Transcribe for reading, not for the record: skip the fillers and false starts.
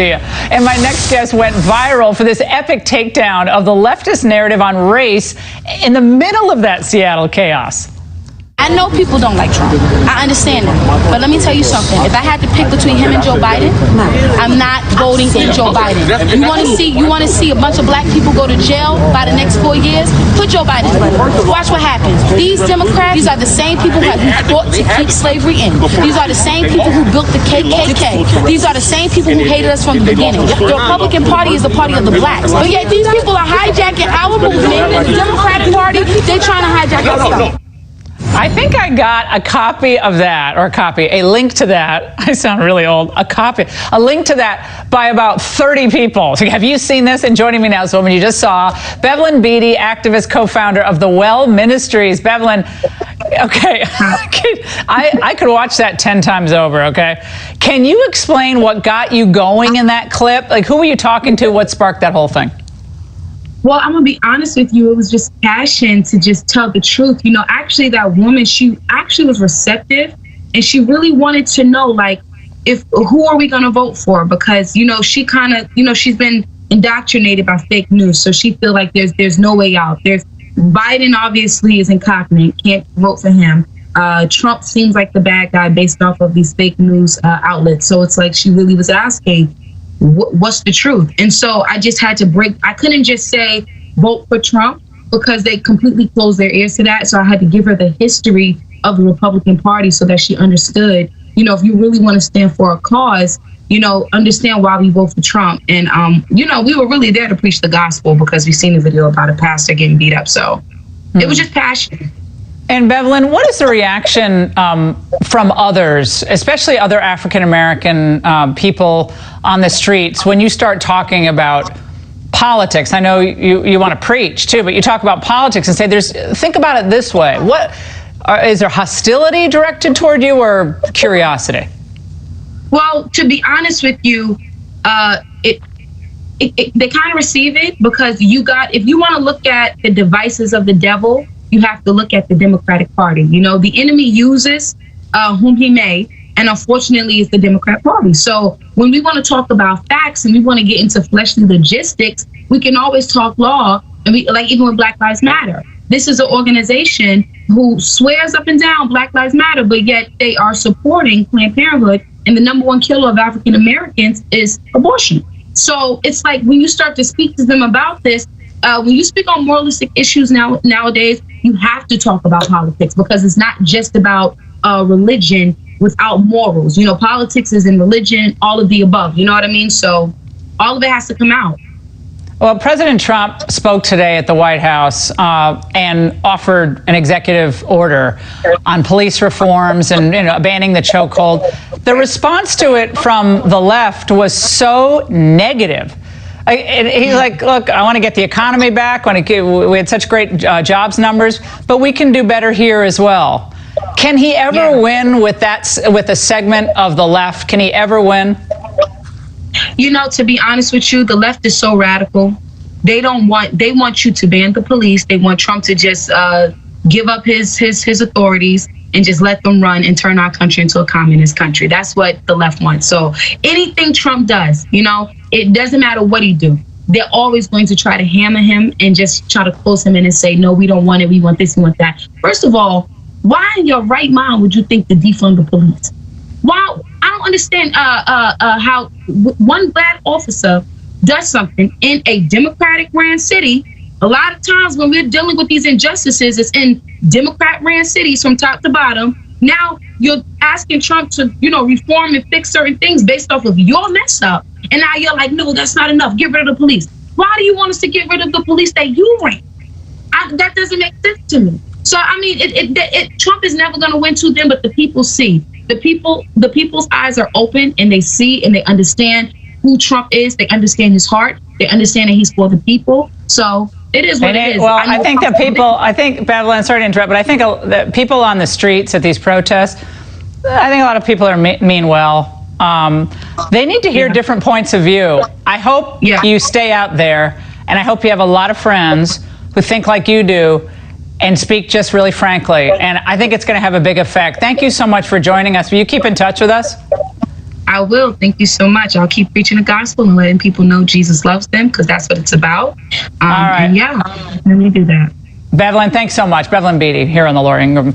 And my next guest went viral for this epic takedown of the leftist narrative on race in the middle of that Seattle chaos. I know people don't like Trump. I understand that. But let me tell you something. If I had to pick between him and Joe Biden, I'm not voting in Joe Biden. You want to see a bunch of black people go to jail by the next 4 years? Put Joe Biden. Watch what happens. These Democrats, these are the same people who fought to keep slavery in. These are the same people who built the KKK. These are the same people who hated us from the beginning. The Republican Party is the party of the blacks. But yet these people are hijacking our movement, and the Democratic Party, they're trying to hijack our stuff. I think I got a copy of that, or a link to that. I sound really old. A link to that by about 30 people. So have you seen this? And joining me now is the woman you just saw, Bevelyn Beatty, activist, co-founder of the Ministries. Bevelyn, okay, I could watch that 10 times over, okay? Can you explain what got you going in that clip? Like, who were you talking to? What sparked that whole thing? Well, I'm going to be honest with you. It was just passion to just tell the truth. You know, actually, that woman, she actually was receptive, and she really wanted to know, like, who are we going to vote for? Because, you know, she kind of, you know, she's been indoctrinated by fake news. So she feel like there's no way out. Biden obviously is incompetent, can't vote for him. Trump seems like the bad guy based off of these fake news outlets. So it's like she really was asking, what's the truth? And so I just had to I couldn't just say vote for Trump, because they completely closed their ears to that. So I had to give her the history of the Republican Party so that she understood, you know, if you really want to stand for a cause, you know, understand why we vote for Trump. And, you know, we were really there to preach the gospel, because we've seen a video about a pastor getting beat up. So it was just passion. And Bevelyn, what is the reaction from others, especially other African-American people on the streets, when you start talking about politics? I know you want to preach too, but you talk about politics and say, think about it this way. Is there hostility directed toward you, or curiosity? Well, to be honest with you, they kind of receive it, because if you want to look at the devices of the devil, you have to look at the Democratic Party. You know, the enemy uses whom he may, and unfortunately it's the Democrat Party. So when we want to talk about facts and we want to get into fleshly logistics, we can always talk law, and even with Black Lives Matter. This is an organization who swears up and down Black Lives Matter, but yet they are supporting Planned Parenthood, and the number one killer of African Americans is abortion. So it's like, when you start to speak to them about this, when you speak on moralistic issues nowadays, you have to talk about politics, because it's not just about religion without morals. You know, politics is in religion, all of the above. You know what I mean? So all of it has to come out. Well, President Trump spoke today at the White House and offered an executive order on police reforms and, you know, banning the chokehold. The response to it from the left was so negative. He's like, look, I want to get the economy back. We had such great jobs numbers, but we can do better here as well. Can he ever win with a segment of the left? Can he ever win? You know, to be honest with you, the left is so radical. They want you to ban the police. They want Trump to just give up his authorities and just let them run and turn our country into a communist country. That's what the left wants. So anything Trump does, you know, it doesn't matter what he do. They're always going to try to hammer him and just try to close him in and say, no, we don't want it. We want this, we want that. First of all, why in your right mind would you think to defund the police? Why? I don't understand how one black officer does something in a Democratic-ran city. A lot of times when we're dealing with these injustices, it's in Democrat-ran cities from top to bottom. Now you're asking Trump to, you know, reform and fix certain things based off of your mess up. And now you're like, no, that's not enough. Get rid of the police. Why do you want us to get rid of the police that you ran? That doesn't make sense to me. So, I mean, Trump is never going to win to them, but the people see. The people's eyes are open, and they see and they understand who Trump is. They understand his heart. They understand that he's for the people. So it is what it is. Well, I think Bevelyn, sorry to interrupt, but I think that people on the streets at these protests, I think a lot of people are mean well. They need to hear different points of view. I hope you stay out there, and I hope you have a lot of friends who think like you do and speak just really frankly. And I think it's going to have a big effect. Thank you so much for joining us. Will you keep in touch with us? I will. Thank you so much. I'll keep preaching the gospel and letting people know Jesus loves them, because that's what it's about. All right. And yeah, let me do that. Bevelyn, thanks so much. Bevelyn Beatty here on the Laura Ingraham